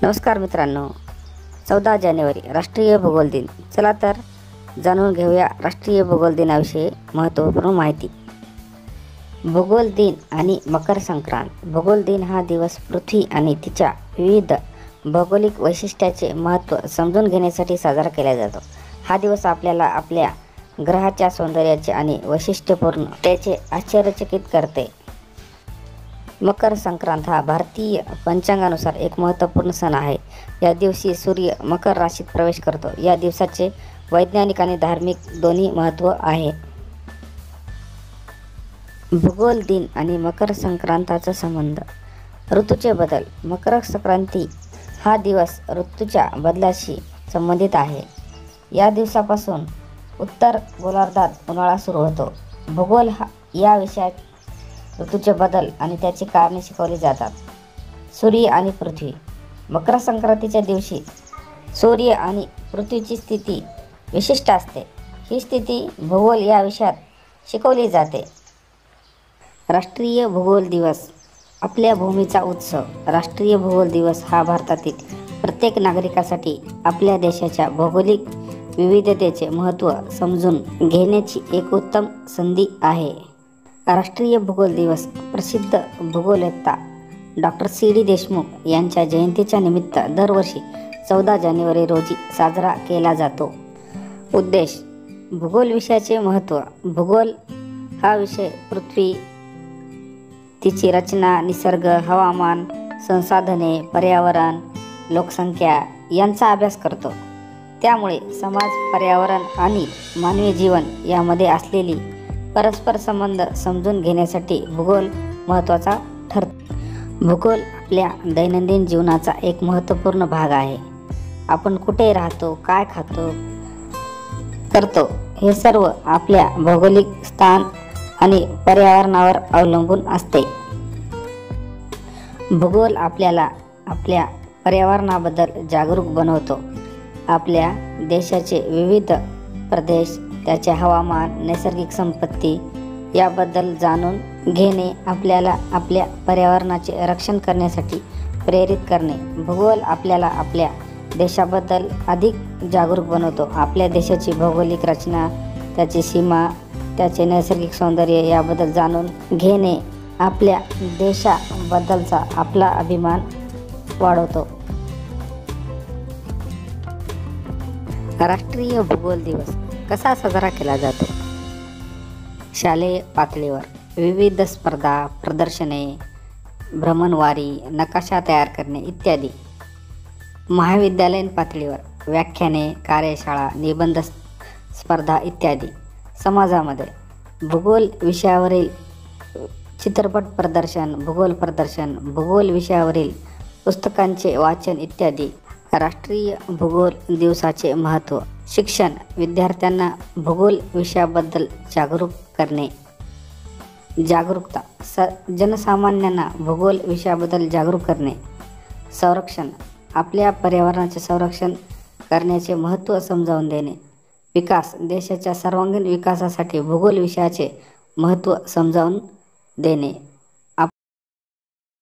नमस्कार मित्रांनो, 14 जानेवारी राष्ट्रीय भूगोल दिन. चला तर जाणून घेऊया राष्ट्रीय भूगोल दिनाविषयी महत्त्वपूर्ण माहिती. भूगोल दिन आणि मकर संक्रांत. भूगोल दिन हा दिवस पृथ्वी आणि तिच्या विविध भौगोलिक वैशिष्ट्याचे महत्त्व समजून घेण्यासाठी साजरा केला जातो. हा दिवस आपल्याला आपल्या ग्रहाच्या सौंदर्याचे आणि वैशिष्ट्यपूर्ण त्याचे आश्चर्यचकित करते. मकर संक्रांत हा भारतीय पंचांगानुसार एक महत्त्वपूर्ण सण आहे. या दिवशी सूर्य मकर राशीत प्रवेश करतो. या दिवसाचे वैज्ञानिक आणि धार्मिक दोन्ही महत्त्व आहे. भूगोल दिन आणि मकर संक्रांताचा संबंध. ऋतूचे बदल. मकर संक्रांती हा दिवस ऋतूच्या बदलाशी संबंधित आहे. या दिवसापासून उत्तर गोलार्धात उन्हाळा सुरू होतो. भूगोल या विषयात ऋतूचे बदल आणि त्याची कारणे शिकवली जातात. सूर्य आणि पृथ्वी. मकर संक्रांतीच्या दिवशी सूर्य आणि पृथ्वीची स्थिती विशिष्ट असते. ही स्थिती भूगोल या विषयात शिकवली जाते. राष्ट्रीय भूगोल दिवस. आपल्या भूमीचा उत्सव. राष्ट्रीय भूगोल दिवस हा भारतातील प्रत्येक नागरिकासाठी आपल्या देशाच्या भौगोलिक विविधतेचे महत्त्व समजून घेण्याची एक उत्तम संधी आहे. राष्ट्रीय भूगोल दिवस प्रसिद्ध भूगोलवेत्ता डॉक्टर C.D. देशमुख यांच्या जयंतीच्या निमित्त दरवर्षी 14 जानेवारी रोजी साजरा केला जातो. उद्देश. भूगोल विषयाचे महत्त्व. भूगोल हा विषय पृथ्वी, तिची रचना, निसर्ग, हवामान, संसाधने, पर्यावरण, लोकसंख्या यांचा अभ्यास करतो. त्यामुळे समाज, पर्यावरण आणि मानवी जीवन यामध्ये असलेली परस्पर संबंध समजून घेण्यासाठी भूगोल महत्त्वाचा ठरतो. भूगोल आपल्या दैनंदिन जीवनाचा एक महत्त्वपूर्ण भाग आहे. आपण कुठे राहतो, काय खातो, करतो हे सर्व आपल्या भौगोलिक स्थान आणि पर्यावरणावर अवलंबून असते. भूगोल आपल्याला आपल्या पर्यावरणाबद्दल जागरूक बनवतो. आपल्या देशाचे विविध प्रदेश, त्याचे हवामान, नैसर्गिक संपत्ती याबद्दल जाणून घेणे आपल्याला आपल्या पर्यावरणाचे रक्षण करण्यासाठी प्रेरित करणे. भूगोल आपल्याला आपल्या देशाबद्दल अधिक जागरूक बनवतो. आपल्या देशाची भौगोलिक रचना, त्याची सीमा, त्याचे नैसर्गिक सौंदर्य याबद्दल जाणून घेणे आपल्या देशाबद्दलचा आपला अभिमान वाढवतो. राष्ट्रीय भूगोल दिवस कसा साजरा केला जातो? शालेय पातळीवर विविध स्पर्धा, प्रदर्शने, भ्रमणवारी, नकाशा तयार करणे इत्यादी. महाविद्यालयीन पातळीवर व्याख्याने, कार्यशाळा, निबंध स्पर्धा इत्यादी. समाजामध्ये भूगोल विषयावरील चित्रपट प्रदर्शन, भूगोल प्रदर्शन, भूगोल विषयावरील पुस्तकांचे वाचन इत्यादी. राष्ट्रीय भूगोल दिवसाचे महत्त्व. शिक्षण. विद्यार्थ्यांना भूगोल विषयाबद्दल जागरूक करणे. जागरूकता. जनसामान्यांना भूगोल विषयाबद्दल जागरूक करणे. संरक्षण. आपल्या पर्यावरणाचे संरक्षण करण्याचे महत्त्व समजावून देणे. विकास. देशाच्या सर्वांगीण विकासासाठी भूगोल विषयाचे महत्त्व समजावून देणे.